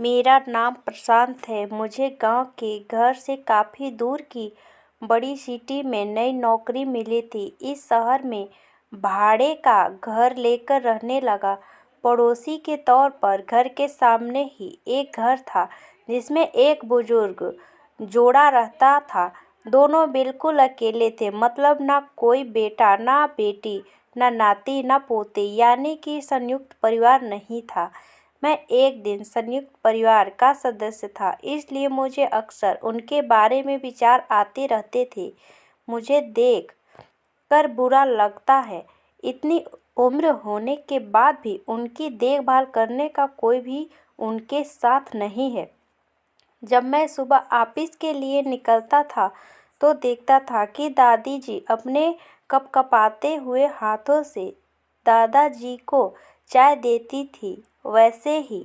मेरा नाम प्रशांत है। मुझे गांव के घर से काफ़ी दूर की बड़ी सिटी में नई नौकरी मिली थी। इस शहर में भाड़े का घर लेकर रहने लगा। पड़ोसी के तौर पर घर के सामने ही एक घर था जिसमें एक बुजुर्ग जोड़ा रहता था। दोनों बिल्कुल अकेले थे, मतलब ना कोई बेटा ना बेटी, ना नाती ना पोते, यानी कि संयुक्त परिवार नहीं था। मैं एक दिन संयुक्त परिवार का सदस्य था, इसलिए मुझे अक्सर उनके बारे में विचार आते रहते थे। मुझे देख कर बुरा लगता है, इतनी उम्र होने के बाद भी उनकी देखभाल करने का कोई भी उनके साथ नहीं है। जब मैं सुबह ऑफिस के लिए निकलता था तो देखता था कि दादी जी अपने कपकपाते हुए हाथों से दादाजी को चाय देती थी। वैसे ही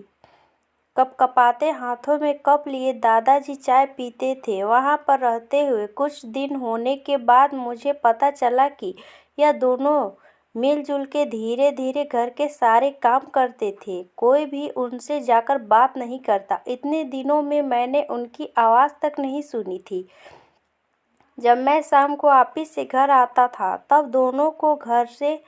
कपकपाते हाथों में कप लिए दादाजी चाय पीते थे। वहाँ पर रहते हुए कुछ दिन होने के बाद मुझे पता चला कि यह दोनों मिलजुल के धीरे धीरे घर के सारे काम करते थे। कोई भी उनसे जाकर बात नहीं करता। इतने दिनों में मैंने उनकी आवाज़ तक नहीं सुनी थी। जब मैं शाम को ऑफिस से घर आता था तब दोनों को घर से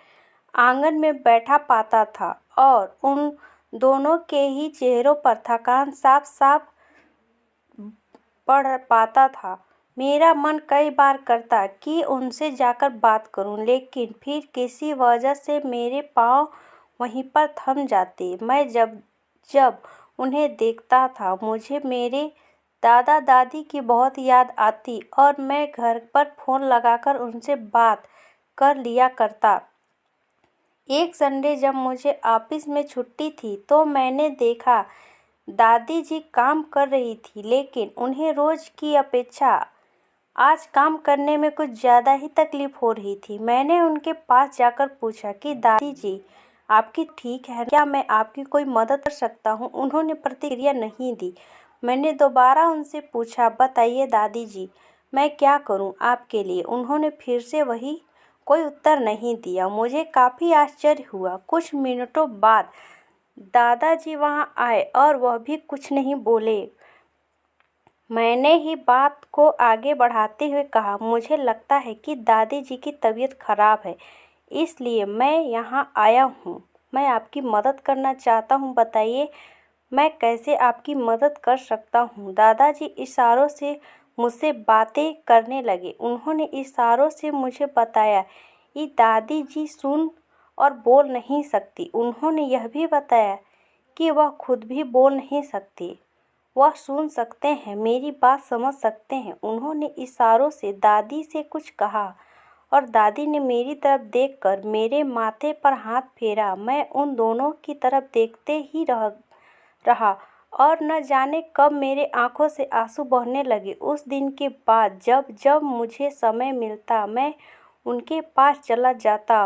आंगन में बैठा पाता था और उन दोनों के ही चेहरों पर थकान साफ साफ पढ़ पाता था। मेरा मन कई बार करता कि उनसे जाकर बात करूं, लेकिन फिर किसी वजह से मेरे पांव वहीं पर थम जाते। मैं जब जब उन्हें देखता था मुझे मेरे दादा दादी की बहुत याद आती और मैं घर पर फ़ोन लगाकर उनसे बात कर लिया करता। एक संडे जब मुझे ऑफिस में छुट्टी थी तो मैंने देखा दादी जी काम कर रही थी, लेकिन उन्हें रोज़ की अपेक्षा आज काम करने में कुछ ज़्यादा ही तकलीफ हो रही थी। मैंने उनके पास जाकर पूछा कि दादी जी आपकी ठीक है, क्या मैं आपकी कोई मदद कर सकता हूँ? उन्होंने प्रतिक्रिया नहीं दी। मैंने दोबारा उनसे पूछा, बताइए दादी जी, मैं क्या करूँ आपके लिए? उन्होंने फिर से वही कोई उत्तर नहीं दिया। मुझे काफ़ी आश्चर्य हुआ। कुछ मिनटों बाद दादाजी वहाँ आए और वह भी कुछ नहीं बोले। मैंने ही बात को आगे बढ़ाते हुए कहा, मुझे लगता है कि दादी जी की तबीयत खराब है, इसलिए मैं यहाँ आया हूँ। मैं आपकी मदद करना चाहता हूँ। बताइए मैं कैसे आपकी मदद कर सकता हूँ? दादाजी इशारों से मुझसे बातें करने लगे। उन्होंने इशारों से मुझे बताया कि दादी जी सुन और बोल नहीं सकती। उन्होंने यह भी बताया कि वह खुद भी बोल नहीं सकती। वह सुन सकते हैं, मेरी बात समझ सकते हैं। उन्होंने इशारों से दादी से कुछ कहा और दादी ने मेरी तरफ देखकर मेरे माथे पर हाथ फेरा। मैं उन दोनों की तरफ देखते ही रहा और न जाने कब मेरे आंखों से आंसू बहने लगे। उस दिन के बाद जब जब मुझे समय मिलता मैं उनके पास चला जाता।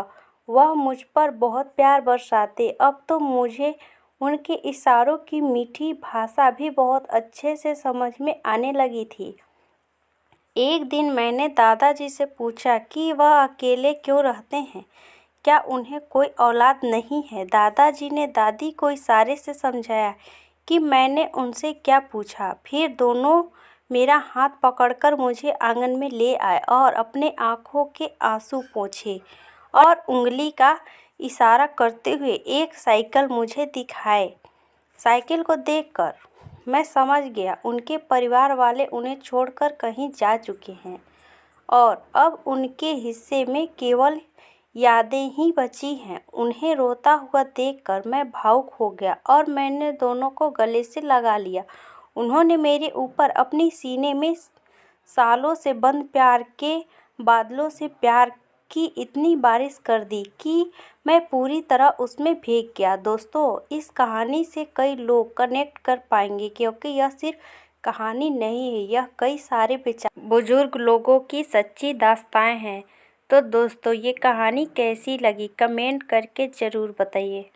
वह मुझ पर बहुत प्यार बरसाते। अब तो मुझे उनके इशारों की मीठी भाषा भी बहुत अच्छे से समझ में आने लगी थी। एक दिन मैंने दादाजी से पूछा कि वह अकेले क्यों रहते हैं, क्या उन्हें कोई औलाद नहीं है? दादाजी ने दादी को इशारे से समझाया कि मैंने उनसे क्या पूछा। फिर दोनों मेरा हाथ पकड़कर मुझे आंगन में ले आए और अपने आंखों के आंसू पोंछे और उंगली का इशारा करते हुए एक साइकिल मुझे दिखाए। साइकिल को देखकर मैं समझ गया उनके परिवार वाले उन्हें छोड़कर कहीं जा चुके हैं और अब उनके हिस्से में केवल यादें ही बची हैं। उन्हें रोता हुआ देखकर मैं भावुक हो गया और मैंने दोनों को गले से लगा लिया। उन्होंने मेरे ऊपर अपनी सीने में सालों से बंद प्यार के बादलों से प्यार की इतनी बारिश कर दी कि मैं पूरी तरह उसमें भीग गया। दोस्तों, इस कहानी से कई लोग कनेक्ट कर पाएंगे क्योंकि यह सिर्फ कहानी नहीं है, यह कई सारे बुजुर्ग लोगों की सच्ची दास्तानें हैं। तो दोस्तों, ये कहानी कैसी लगी कमेंट करके ज़रूर बताइए।